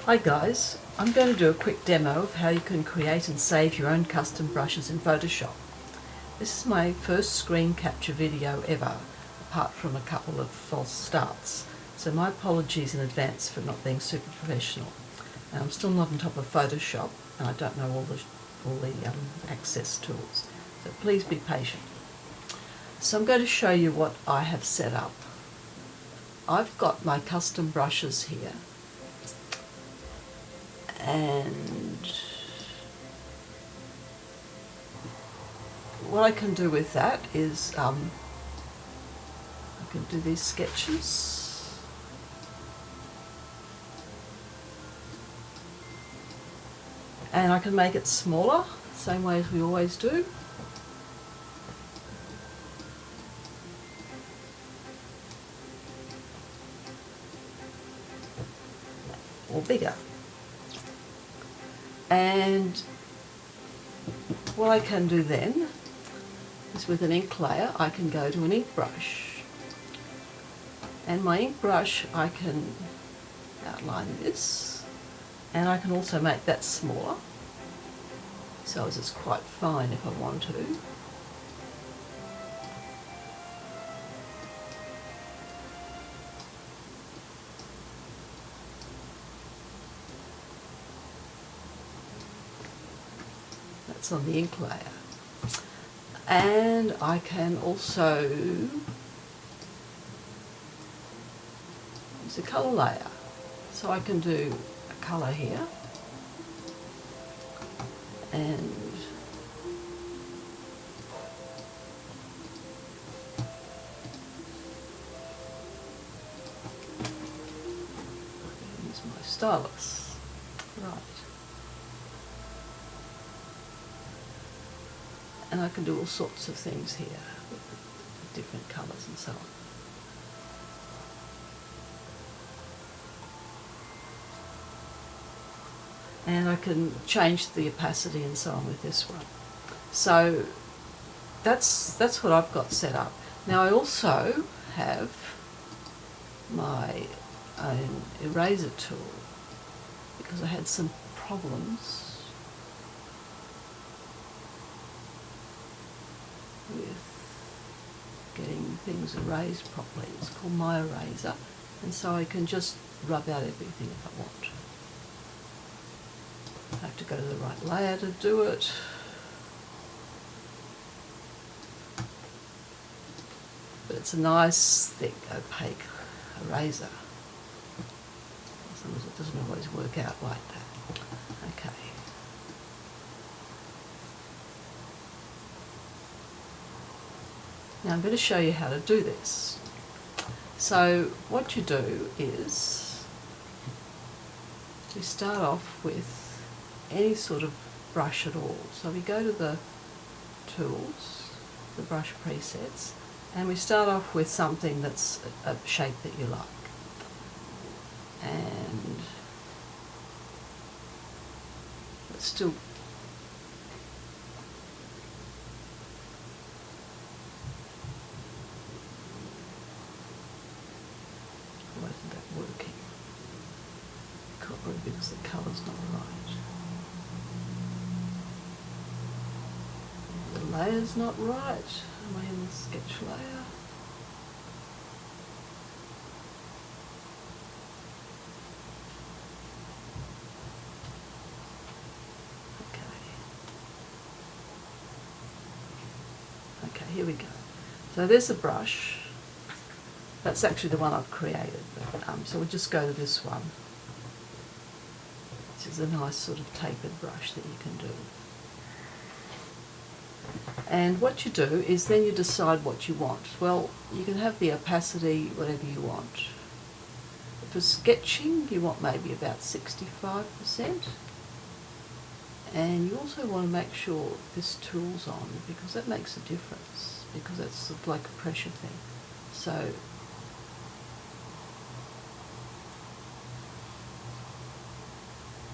Hi guys, I'm going to do a quick demo of how you can create and save your own custom brushes in Photoshop. This is my first screen capture video ever, apart from a couple of false starts, so my apologies in advance for not being super professional. I'm still not on top of Photoshop and I don't know all the access tools, so please be patient. So I'm going to show you what I have set up. I've got my custom brushes here, and what I can do with that is I can do these sketches, and I can make it smaller, same way as we always do. Or bigger. And what I can do then is, with an ink layer, I can go to an ink brush. And my ink brush, I can outline this, and I can also make that smaller, so as it's quite fine if I want to. That's on the ink layer. And I can also use a colour layer. So I can do a colour here, and use my stylus. Right. And I can do all sorts of things here with different colours and so on. And I can change the opacity and so on with this one. So that's what I've got set up. Now I also have my own eraser tool, because I had some problems with getting things erased properly. It's called my eraser, and so I can just rub out everything if I want. I have to go to the right layer to do it. But it's a nice, thick, opaque eraser. Sometimes it doesn't always work out like that. Okay. Now I'm going to show you how to do this. So what you do is, we start off with any sort of brush at all. So we go to the tools, the brush presets, and we start off with something that's a shape that you like. And let's still why isn't that working? Probably because the colour's not right. The layer's not right. Am I in the sketch layer? Okay, here we go. So there's a brush. That's actually the one I've created. So we'll just go to this one. This is a nice sort of tapered brush that you can do. And what you do is then you decide what you want. Well, you can have the opacity, whatever you want. For sketching, you want maybe about 65%. And you also want to make sure this tool's on, because that makes a difference, because that's sort of like a pressure thing. So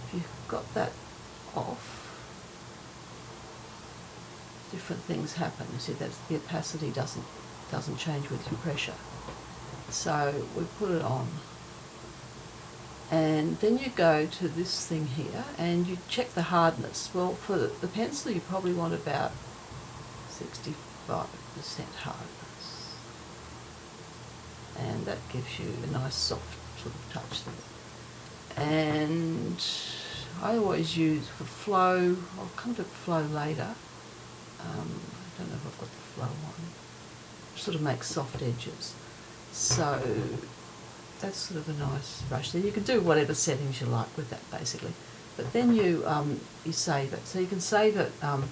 if you've got that off, different things happen. You see that the opacity doesn't change with your pressure. So we put it on. And then you go to this thing here and you check the hardness. Well, for the pencil you probably want about 65% hardness, and that gives you a nice soft sort of touch there. And I always use for flow, I'll come to flow later, I don't know if I've got the flow on, sort of makes soft edges. So that's sort of a nice brush there. You can do whatever settings you like with that basically. But then you save it. So you can save it, well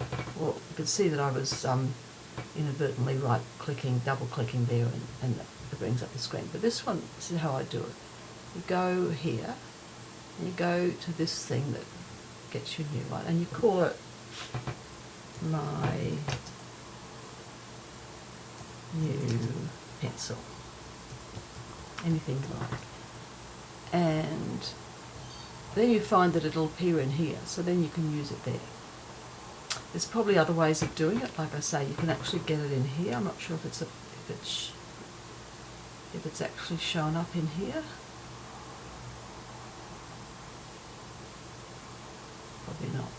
you can see that I was inadvertently right-clicking, double-clicking there, and it brings up the screen. But this one, this is how I do it. You go here, and you go to this thing that gets you a new one, and you call it my new pencil. Anything you like. And then you find that it'll appear in here, so then you can use it there. There's probably other ways of doing it. Like I say, you can actually get it in here. I'm not sure if it's actually shown up in here. Probably not.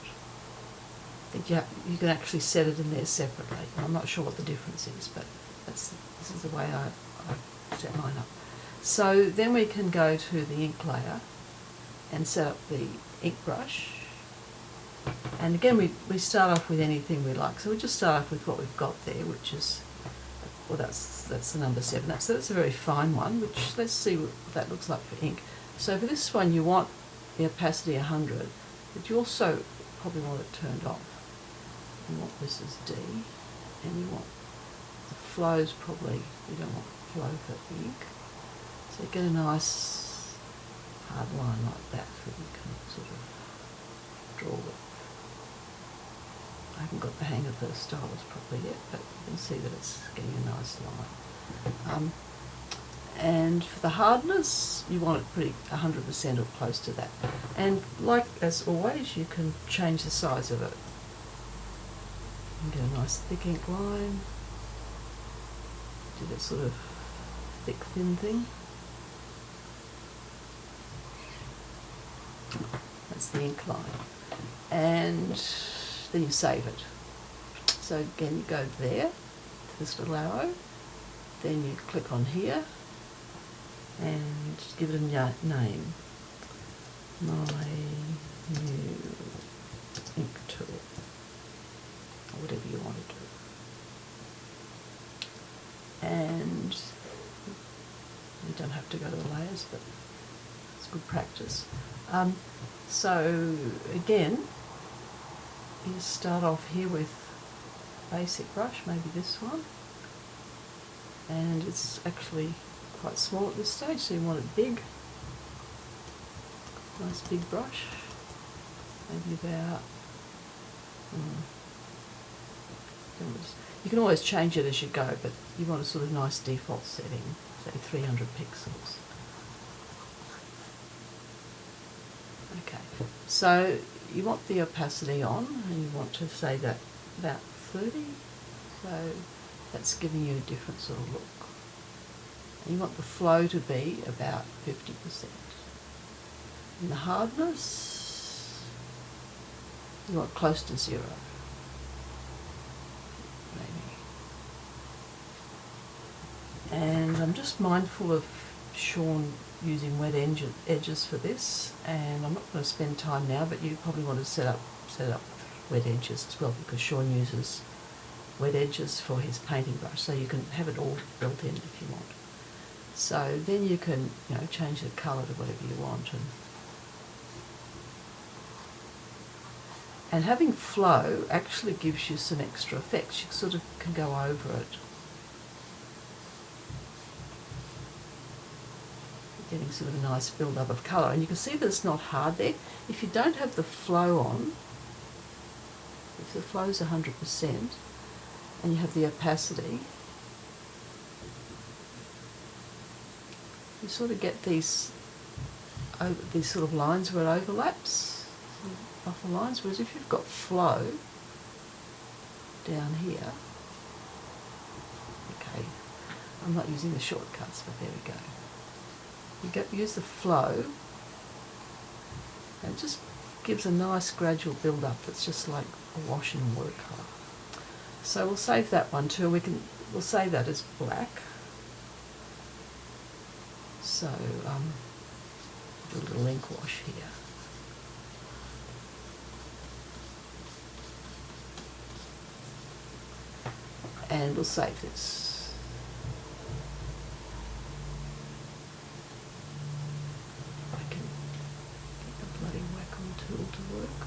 I think you can actually set it in there separately. I'm not sure what the difference is, but this is the way I set mine up. So then we can go to the ink layer and set up the ink brush. And again, we start off with anything we like. So we just start off with what we've got there, which is, well, that's the number 7. So that's a very fine one, which let's see what that looks like for ink. So for this one, you want the opacity 100, but you also probably want it turned off. You want this as D, and you want the flows probably, you don't want flow for ink. So you get a nice hard line like that that you can sort of draw with. I haven't got the hang of the stylus properly yet, but you can see that it's getting a nice line. And for the hardness, you want it pretty 100% or close to that. And like as always, you can change the size of it. You can get a nice thick ink line. Do that sort of thick, thin thing. That's the ink line. And then you save it. So again, you go there, to this little arrow, then you click on here, and give it a name. My new ink tool, or whatever you want to do. And you don't have to go to the layers, but it's good practice. So again, you start off here with basic brush, maybe this one, and it's actually quite small at this stage, so you want it big. Nice big brush, maybe about, you can always change it as you go, but you want a sort of nice default setting, say 300 pixels. Okay, so you want the opacity on, and you want to say that about 30, so that's giving you a different sort of look. And you want the flow to be about 50%. And the hardness, you want close to 0, maybe. And I'm just mindful of Sean using wet edges for this, and I'm not going to spend time now, but you probably want to set up wet edges as well, because Sean uses wet edges for his painting brush, so you can have it all built in if you want. So then you can, change the colour to whatever you want, and having flow actually gives you some extra effects. You sort of can go over it. Getting sort of a nice build-up of colour, and you can see that it's not hard there. If you don't have the flow on, if the flow's 100% and you have the opacity, you sort of get these sort of lines where it overlaps, buffer lines, whereas if you've got flow down here, okay, I'm not using the shortcuts, but there we go. You use the flow, And it just gives a nice gradual build up. It's just like a wash in watercolour. So we'll save that one too. We'll save that as black. So do a little ink wash here. And we'll save this. I can get the bloody Wacom tool to work.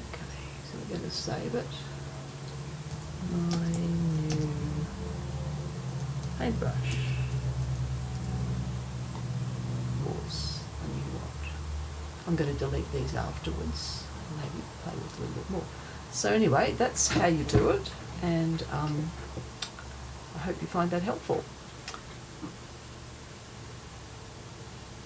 Okay, so we're going to save it. My new paintbrush. Course, a new one. I'm going to delete these afterwards. Maybe play with a little bit more. So anyway, that's how you do it, and I hope you find that helpful.